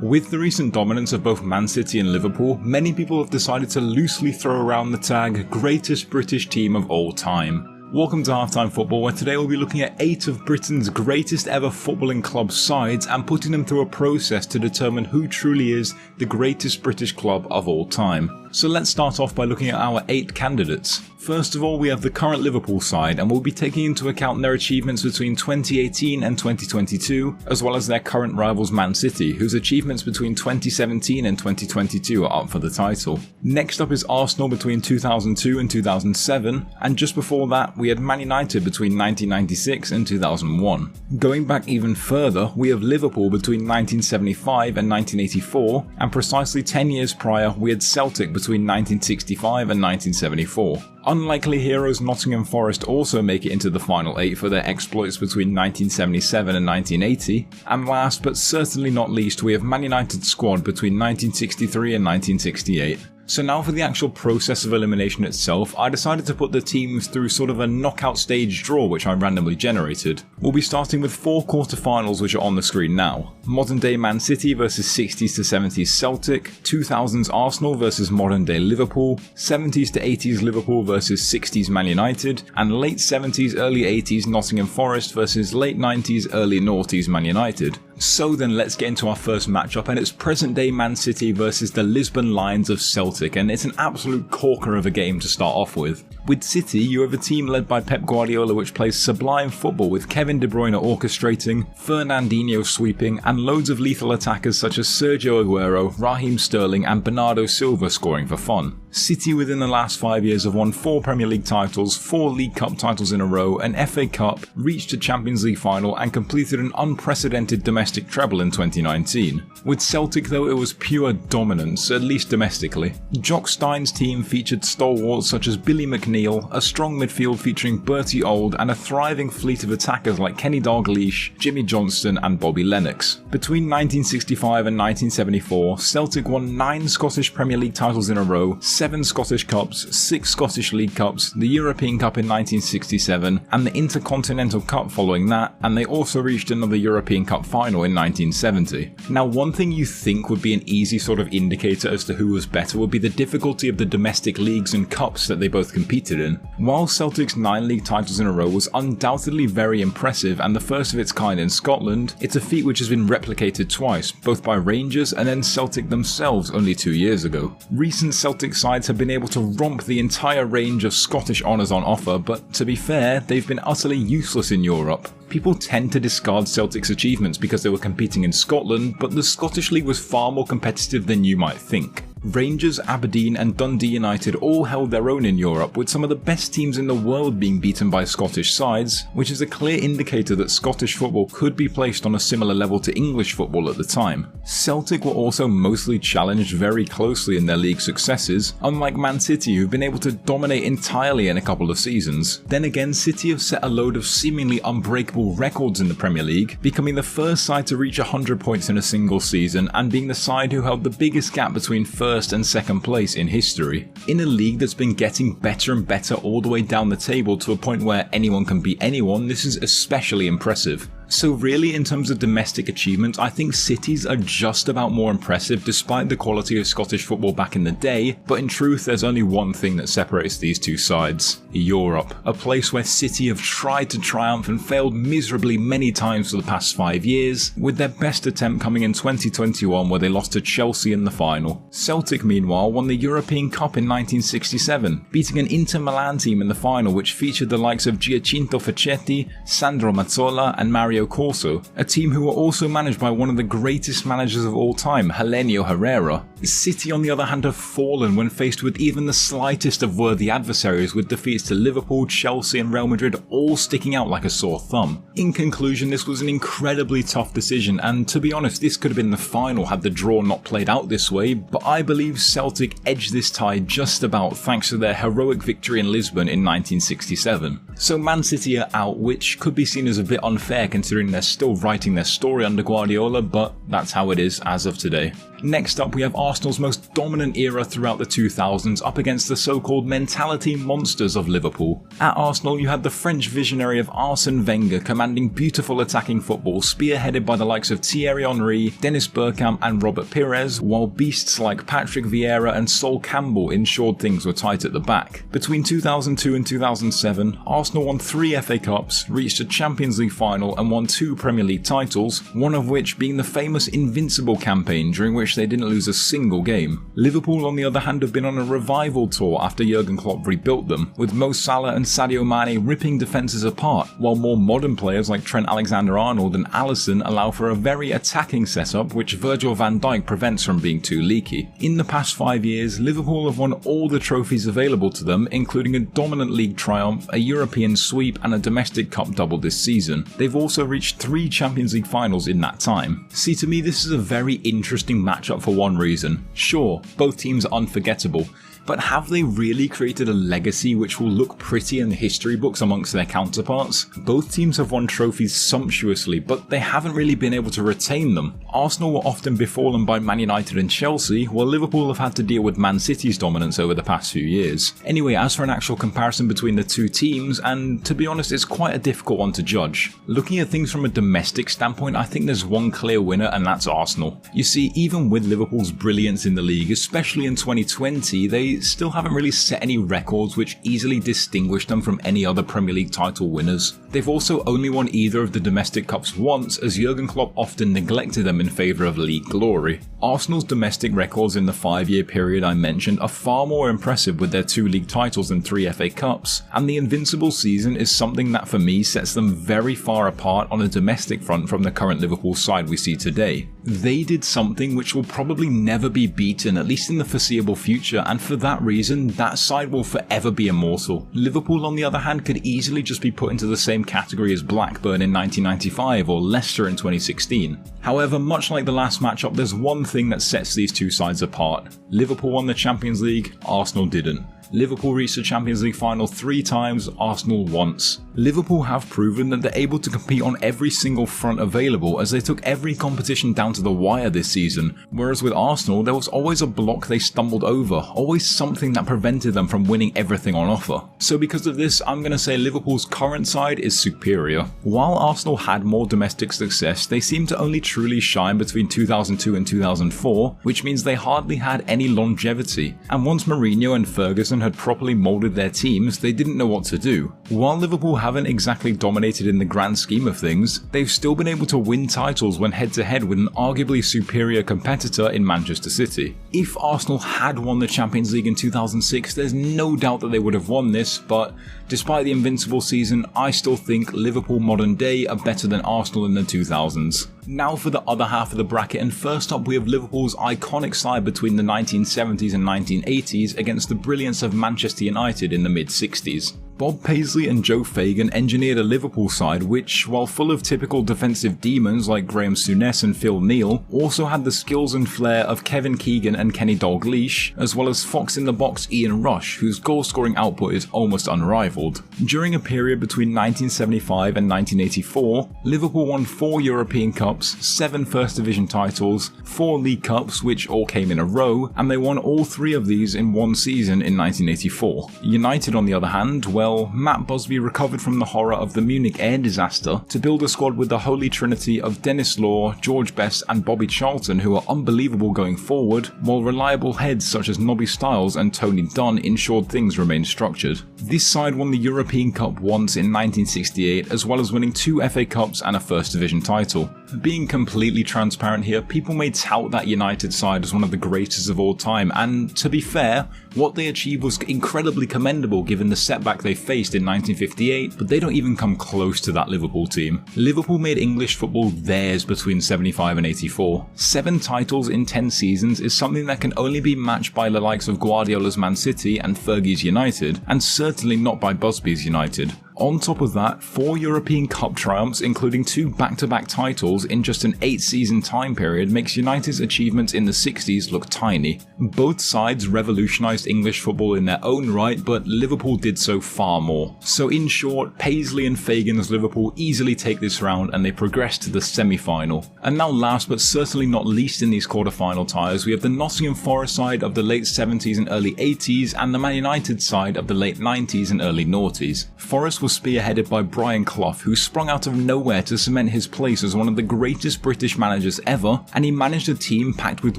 With the recent dominance of both Man City and Liverpool, many people have decided to loosely throw around the tag greatest British team of all time. Welcome to Halftime Football, where today we'll be looking at 8 of Britain's greatest ever footballing club sides and putting them through a process to determine who truly is the greatest British club of all time. So let's start off by looking at our 8 candidates. First of all, we have the current Liverpool side, and we'll be taking into account their achievements between 2018 and 2022, as well as their current rivals Man City, whose achievements between 2017 and 2022 are up for the title. Next up is Arsenal between 2002 and 2007, and just before that we had Man United between 1996 and 2001. Going back even further, we have Liverpool between 1975 and 1984, and precisely 10 years prior we had Celtic between 1965 and 1974. Unlikely heroes Nottingham Forest also make it into the final 8 for their exploits between 1977 and 1980, and last but certainly not least we have Man United's squad between 1963 and 1968. So now for the actual process of elimination itself, I decided to put the teams through sort of a knockout stage draw which I randomly generated. We'll be starting with 4 quarterfinals which are on the screen now. Modern day Man City versus 60s to 70s Celtic, 2000s Arsenal versus modern day Liverpool, 70s to 80s Liverpool versus 60s Man United, and late 70s early 80s Nottingham Forest versus late 90s early noughties Man United. So then let's get into our first matchup, and it's present day Man City versus the Lisbon Lions of Celtic, and it's an absolute corker of a game to start off with. With City, you have a team led by Pep Guardiola which plays sublime football with Kevin De Bruyne orchestrating, Fernandinho sweeping, and loads of lethal attackers such as Sergio Aguero, Raheem Sterling and Bernardo Silva scoring for fun. City within the last 5 years have won 4 Premier League titles, 4 League Cup titles in a row, an FA Cup, reached a Champions League final and completed an unprecedented domestic treble in 2019. With Celtic though, it was pure dominance, at least domestically. Jock Stein's team featured stalwarts such as Billy McNeil, a strong midfield featuring Bertie Auld and a thriving fleet of attackers like Kenny Dalglish, Jimmy Johnston and Bobby Lennox. Between 1965 and 1974, Celtic won 9 Scottish Premier League titles in a row, 7 Scottish Cups, 6 Scottish League Cups, the European Cup in 1967 and the Intercontinental Cup following that, and they also reached another European Cup final in 1970. Now one thing you think would be an easy sort of indicator as to who was better would be the difficulty of the domestic leagues and cups that they both competed in. While Celtic's 9 league titles in a row was undoubtedly very impressive and the first of its kind in Scotland, it's a feat which has been replicated twice, both by Rangers and then Celtic themselves only 2 years ago. Recent Celtic sides have been able to romp the entire range of Scottish honours on offer, but to be fair, they've been utterly useless in Europe. People tend to discard Celtic's achievements because they were competing in Scotland, but the Scottish League was far more competitive than you might think. Rangers, Aberdeen and Dundee United all held their own in Europe, with some of the best teams in the world being beaten by Scottish sides, which is a clear indicator that Scottish football could be placed on a similar level to English football at the time. Celtic were also mostly challenged very closely in their league successes, unlike Man City who've been able to dominate entirely in a couple of seasons. Then again, City have set a load of seemingly unbreakable records in the Premier League, becoming the first side to reach 100 points in a single season and being the side who held the biggest gap between first and second place in history. In a league that's been getting better and better all the way down the table to a point where anyone can beat anyone, this is especially impressive. So really, in terms of domestic achievements, I think City's are just about more impressive despite the quality of Scottish football back in the day, but in truth there's only one thing that separates these two sides: Europe. A place where City have tried to triumph and failed miserably many times for the past 5 years, with their best attempt coming in 2021 where they lost to Chelsea in the final. Celtic meanwhile won the European Cup in 1967, beating an Inter Milan team in the final which featured the likes of Giacinto Facchetti, Sandro Mazzola and Mario Corso, a team who were also managed by one of the greatest managers of all time, Helenio Herrera. City on the other hand have fallen when faced with even the slightest of worthy adversaries, with defeats to Liverpool, Chelsea and Real Madrid all sticking out like a sore thumb. In conclusion, this was an incredibly tough decision, and to be honest this could have been the final had the draw not played out this way, but I believe Celtic edged this tie just about thanks to their heroic victory in Lisbon in 1967. So Man City are out, which could be seen as a bit unfair considering considering they're still writing their story under Guardiola, but that's how it is as of today. Next up, we have Arsenal's most dominant era throughout the 2000s up against the so-called mentality monsters of Liverpool. At Arsenal, you had the French visionary of Arsene Wenger commanding beautiful attacking football, spearheaded by the likes of Thierry Henry, Dennis Bergkamp and Robert Pires, while beasts like Patrick Vieira and Sol Campbell ensured things were tight at the back. Between 2002 and 2007, Arsenal won 3 FA Cups, reached a Champions League final and won 2 Premier League titles, one of which being the famous Invincible campaign during which they didn't lose a single game. Liverpool, on the other hand, have been on a revival tour after Jurgen Klopp rebuilt them, with Mo Salah and Sadio Mane ripping defences apart, while more modern players like Trent Alexander-Arnold and Alisson allow for a very attacking setup which Virgil van Dijk prevents from being too leaky. In the past 5 years, Liverpool have won all the trophies available to them, including a dominant league triumph, a European sweep and a domestic cup double this season. They've also reached 3 Champions League finals in that time. See, to me this is a very interesting matchup for one reason. Sure, both teams are unforgettable, but have they really created a legacy which will look pretty in the history books amongst their counterparts? Both teams have won trophies sumptuously, but they haven't really been able to retain them. Arsenal were often befallen by Man United and Chelsea, while Liverpool have had to deal with Man City's dominance over the past few years. Anyway, as for an actual comparison between the two teams, and to be honest, it's quite a difficult one to judge. Looking at things from a domestic standpoint, I think there's one clear winner, and that's Arsenal. You see, even with Liverpool's brilliance in the league, especially in 2020, they still haven't really set any records which easily distinguish them from any other Premier League title winners. They've also only won either of the domestic cups once, as Jurgen Klopp often neglected them in favour of league glory. Arsenal's domestic records in the 5-year period I mentioned are far more impressive, with their 2 league titles and 3 FA Cups, and the invincible season is something that for me sets them very far apart on a domestic front from the current Liverpool side we see today. They did something which will probably never be beaten, at least in the foreseeable future, and for that reason, that side will forever be immortal. Liverpool, on the other hand, could easily just be put into the same category as Blackburn in 1995 or Leicester in 2016. However, much like the last matchup, there's one thing that sets these two sides apart. Liverpool won the Champions League, Arsenal didn't. Liverpool reached the Champions League final 3 times, Arsenal once. Liverpool have proven that they're able to compete on every single front available, as they took every competition down to the wire this season, whereas with Arsenal there was always a block they stumbled over, always something that prevented them from winning everything on offer. So because of this, I'm going to say Liverpool's current side is superior. While Arsenal had more domestic success, they seem to only truly shine between 2002 and 2004, which means they hardly had any longevity, and once Mourinho and Ferguson had properly moulded their teams, they didn't know what to do. While Liverpool haven't exactly dominated in the grand scheme of things, they've still been able to win titles when head-to-head with an arguably superior competitor in Manchester City. If Arsenal had won the Champions League in 2006, there's no doubt that they would have won this, but despite the invincible season, I still think Liverpool modern day are better than Arsenal in the 2000s. Now for the other half of the bracket, and first up we have Liverpool's iconic side between the 1970s and 1980s against the brilliance of Manchester United in the mid-60s. Bob Paisley and Joe Fagan engineered a Liverpool side which, while full of typical defensive demons like Graham Souness and Phil Neal, also had the skills and flair of Kevin Keegan and Kenny Dalglish, as well as fox-in-the-box Ian Rush, whose goal-scoring output is almost unrivaled. During a period between 1975 and 1984, Liverpool won 4 European Cups, 7 First Division titles, 4 League Cups, which all came in a row, and they won all 3 of these in one season in 1984. United, on the other hand, well, Matt Busby recovered from the horror of the Munich air disaster to build a squad with the holy trinity of Dennis Law, George Best and Bobby Charlton, who are unbelievable going forward, while reliable heads such as Nobby Stiles and Tony Dunn ensured things remained structured. This side won the European Cup once in 1968, as well as winning 2 FA Cups and a First Division title. Being completely transparent here, people may tout that United side as one of the greatest of all time, and to be fair, what they achieved was incredibly commendable given the setback they faced in 1958, but they don't even come close to that Liverpool team. Liverpool made English football theirs between 75 and 84. 7 titles in 10 seasons is something that can only be matched by the likes of Guardiola's Man City and Fergie's United, and certainly not by Busby's United. On top of that, 4 European Cup triumphs, including 2 back-to-back titles in just an 8-season time period, makes United's achievements in the 60s look tiny. Both sides revolutionised English football in their own right, but Liverpool did so far more. So in short, Paisley and Fagan's Liverpool easily take this round and they progress to the semi-final. And now last but certainly not least in these quarter-final ties, we have the Nottingham Forest side of the late 70s and early 80s and the Man United side of the late 90s and early noughties. Forest was spearheaded by Brian Clough, who sprung out of nowhere to cement his place as one of the greatest British managers ever, and he managed a team packed with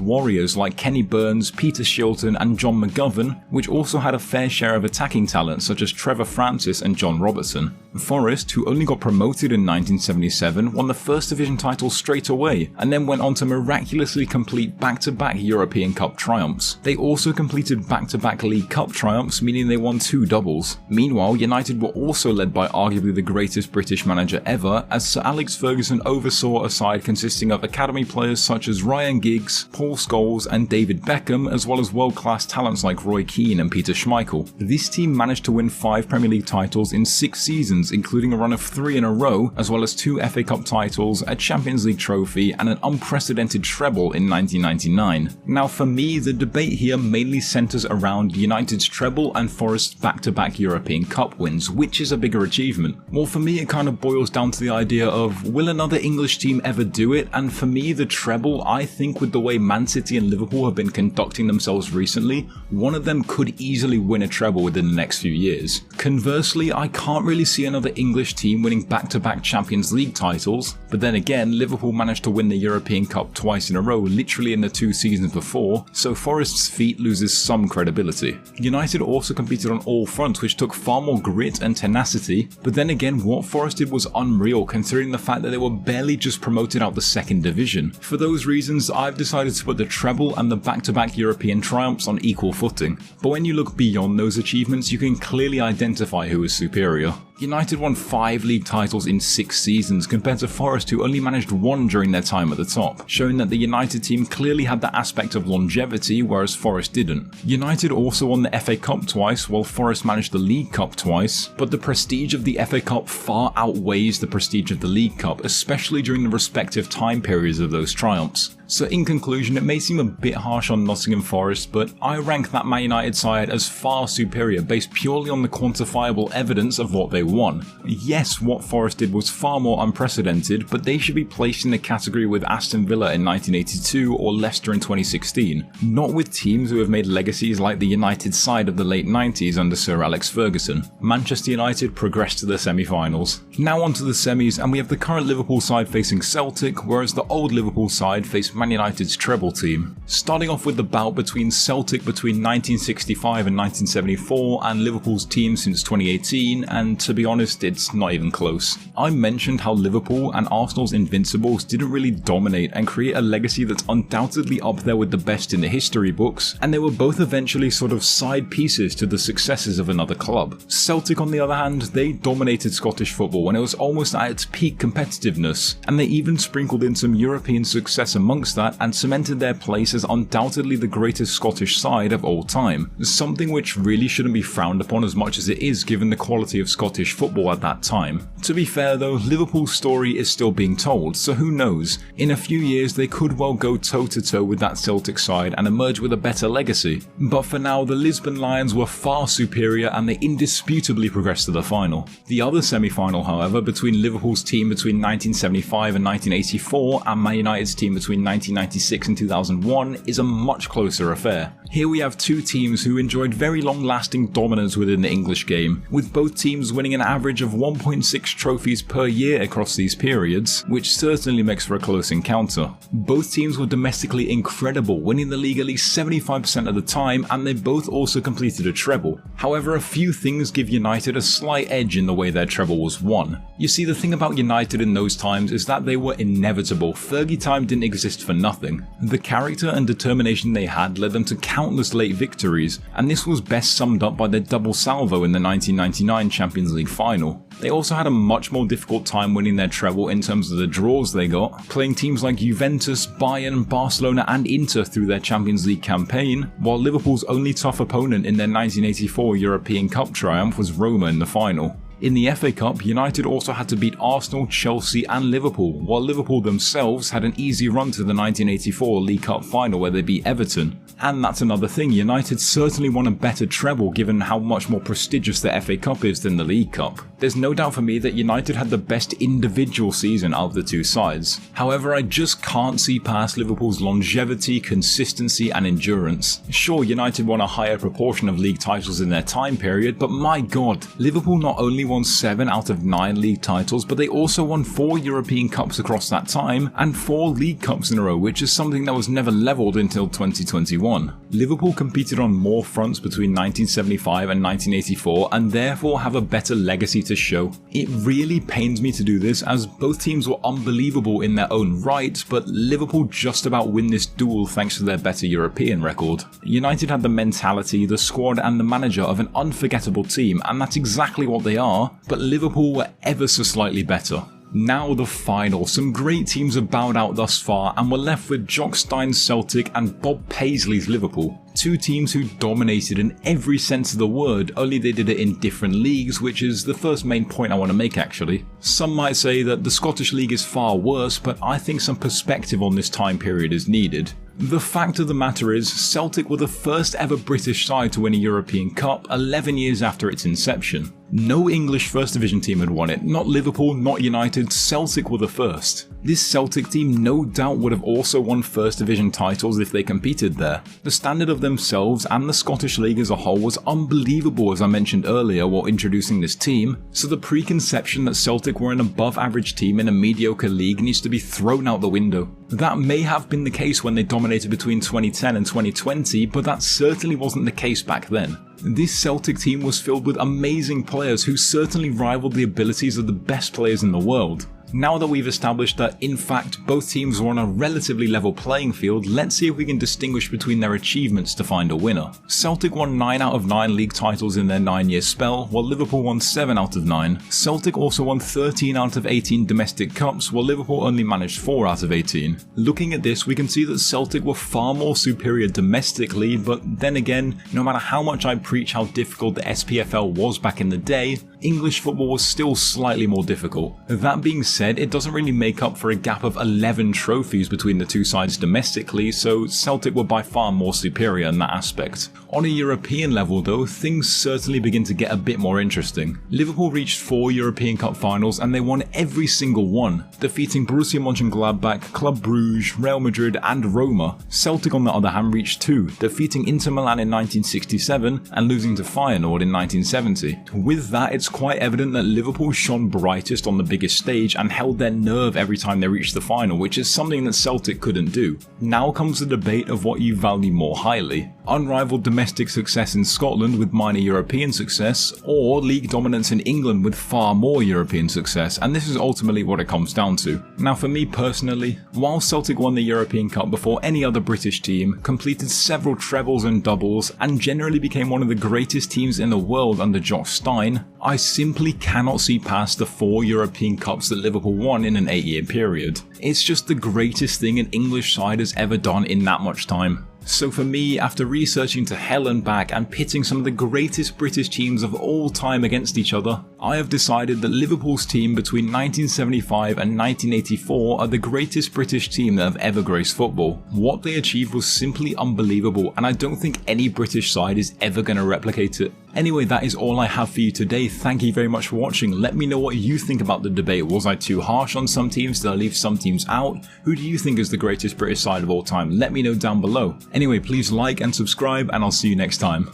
warriors like Kenny Burns, Peter Shilton and John McGovern, which also had a fair share of attacking talent such as Trevor Francis and John Robertson. Forest, who only got promoted in 1977, won the First Division title straight away, and then went on to miraculously complete back-to-back European Cup triumphs. They also completed back-to-back League Cup triumphs, meaning they won 2 doubles. Meanwhile, United were also led by arguably the greatest British manager ever, as Sir Alex Ferguson oversaw a side consisting of academy players such as Ryan Giggs, Paul Scholes and David Beckham, as well as world-class talents like Roy Keane and Peter Schmeichel. This team managed to win 5 Premier League titles in 6 seasons, including a run of 3 in a row, as well as 2 FA Cup titles, a Champions League trophy and an unprecedented treble in 1999. Now for me, the debate here mainly centres around United's treble and Forest's back-to-back European Cup wins, which is a bigger achievement. Well, for me it kind of boils down to the idea of, will another English team ever do it? And for me, the treble, I think with the way Man City and Liverpool have been conducting themselves recently, one of them could easily win a treble within the next few years. Conversely, I can't really see another English team winning back-to-back Champions League titles, but then again, Liverpool managed to win the European Cup twice in a row, literally in the 2 seasons before, so Forest's feat loses some credibility. United also competed on all fronts, which took far more grit and tenacity, but then again, what Forest did was unreal considering the fact that they were barely just promoted out the 2nd division. For those reasons, I've decided to put the treble and the back-to-back European triumphs on equal footing. But when you look beyond those achievements, you can clearly identify who is superior. United won 5 league titles in 6 seasons compared to Forest, who only managed 1 during their time at the top, showing that the United team clearly had the aspect of longevity, whereas Forest didn't. United also won the FA Cup twice, while Forest managed the League Cup twice, but the prestige of the FA Cup far outweighs the prestige of the League Cup, especially during the respective time periods of those triumphs. So in conclusion, it may seem a bit harsh on Nottingham Forest, but I rank that Man United side as far superior based purely on the quantifiable evidence of what they won. Yes, what Forest did was far more unprecedented, but they should be placed in the category with Aston Villa in 1982 or Leicester in 2016, not with teams who have made legacies like the United side of the late 90s under Sir Alex Ferguson. Manchester United progressed to the semi-finals. Now on to the semis, and we have the current Liverpool side facing Celtic, whereas the old Liverpool side faced Man United's treble team. Starting off with the bout between Celtic between 1965 and 1974 and Liverpool's team since 2018, and to be honest, it's not even close. I mentioned how Liverpool and Arsenal's Invincibles didn't really dominate and create a legacy that's undoubtedly up there with the best in the history books, and they were both eventually sort of side pieces to the successes of another club. Celtic, on the other hand, they dominated Scottish football when it was almost at its peak competitiveness, and they even sprinkled in some European success amongst that and cemented their place as undoubtedly the greatest Scottish side of all time, something which really shouldn't be frowned upon as much as it is given the quality of Scottish football at that time. To be fair though, Liverpool's story is still being told, so who knows, in a few years they could well go toe to toe with that Celtic side and emerge with a better legacy. But for now, the Lisbon Lions were far superior and they indisputably progressed to the final. The other semi-final, however, between Liverpool's team between 1975 and 1984 and Man United's team between 1996 and 2001 is a much closer affair. Here we have two teams who enjoyed very long-lasting dominance within the English game, with both teams winning an average of 1.6 trophies per year across these periods, which certainly makes for a close encounter. Both teams were domestically incredible, winning the league at least 75% of the time, and they both also completed a treble. However, a few things give United a slight edge in the way their treble was won. You see, the thing about United in those times is that they were inevitable. Fergie time didn't exist for nothing. The character and determination they had led them to countless late victories, and this was best summed up by their double salvo in the 1999 Champions League final. They also had a much more difficult time winning their treble in terms of the draws they got, playing teams like Juventus, Bayern, Barcelona and Inter through their Champions League campaign, while Liverpool's only tough opponent in their 1984 European Cup triumph was Roma in the final. In the FA Cup, United also had to beat Arsenal, Chelsea and Liverpool, while Liverpool themselves had an easy run to the 1984 League Cup final where they beat Everton. And that's another thing, United certainly won a better treble given how much more prestigious the FA Cup is than the League Cup. There's no doubt for me that United had the best individual season out of the two sides. However, I just can't see past Liverpool's longevity, consistency and endurance. Sure, United won a higher proportion of league titles in their time period, but my god, Liverpool not only won 7 out of 9 league titles, but they also won 4 European Cups across that time and 4 League Cups in a row, which is something that was never levelled until 2021. Liverpool competed on more fronts between 1975 and 1984 and therefore have a better legacy to show. It really pains me to do this as both teams were unbelievable in their own right, but Liverpool just about win this duel thanks to their better European record. United had the mentality, the squad and the manager of an unforgettable team, and that's exactly what they are, but Liverpool were ever so slightly better. Now the final. Some great teams have bowed out thus far and we're left with Jock Stein's Celtic and Bob Paisley's Liverpool. Two teams who dominated in every sense of the word, only they did it in different leagues, which is the first main point I want to make actually. Some might say that the Scottish League is far worse, but I think some perspective on this time period is needed. The fact of the matter is, Celtic were the first ever British side to win a European Cup 11 years after its inception. No English First Division team had won it, not Liverpool, not United, Celtic were the first. This Celtic team no doubt would have also won First Division titles if they competed there. The standard of themselves and the Scottish League as a whole was unbelievable, as I mentioned earlier while introducing this team, so the preconception that Celtic were an above average team in a mediocre league needs to be thrown out the window. That may have been the case when they dominated between 2010 and 2020, but that certainly wasn't the case back then. This Celtic team was filled with amazing players who certainly rivaled the abilities of the best players in the world. Now that we've established that in fact both teams were on a relatively level playing field, let's see if we can distinguish between their achievements to find a winner. Celtic won 9 out of 9 league titles in their 9-year spell, while Liverpool won 7 out of 9. Celtic also won 13 out of 18 domestic cups, while Liverpool only managed 4 out of 18. Looking at this, we can see that Celtic were far more superior domestically, but then again, no matter how much I preach how difficult the SPFL was back in the day, English football was still slightly more difficult. That being said, it doesn't really make up for a gap of 11 trophies between the two sides domestically, so Celtic were by far more superior in that aspect. On a European level though, things certainly begin to get a bit more interesting. Liverpool reached 4 European Cup finals and they won every single one, defeating Borussia Mönchengladbach, Club Brugge, Real Madrid and Roma. Celtic on the other hand reached 2, defeating Inter Milan in 1967 and losing to Feyenoord in 1970. With that, it's quite evident that Liverpool shone brightest on the biggest stage and held their nerve every time they reached the final, which is something that Celtic couldn't do. Now comes the debate of what you value more highly. Unrivaled domestic success in Scotland with minor European success, or league dominance in England with far more European success, and this is ultimately what it comes down to. Now for me personally, while Celtic won the European Cup before any other British team, completed several trebles and doubles, and generally became one of the greatest teams in the world under Jock Stein, I simply cannot see past the 4 European Cups that Liverpool won in an 8-year period. It's just the greatest thing an English side has ever done in that much time. So for me, after researching to hell and back and pitting some of the greatest British teams of all time against each other, I have decided that Liverpool's team between 1975 and 1984 are the greatest British team that have ever graced football. What they achieved was simply unbelievable, and I don't think any British side is ever going to replicate it. Anyway, that is all I have for you today. Thank you very much for watching. Let me know what you think about the debate. Was I too harsh on some teams? Did I leave some teams out? Who do you think is the greatest British side of all time? Let me know down below. Anyway, please like and subscribe, and I'll see you next time.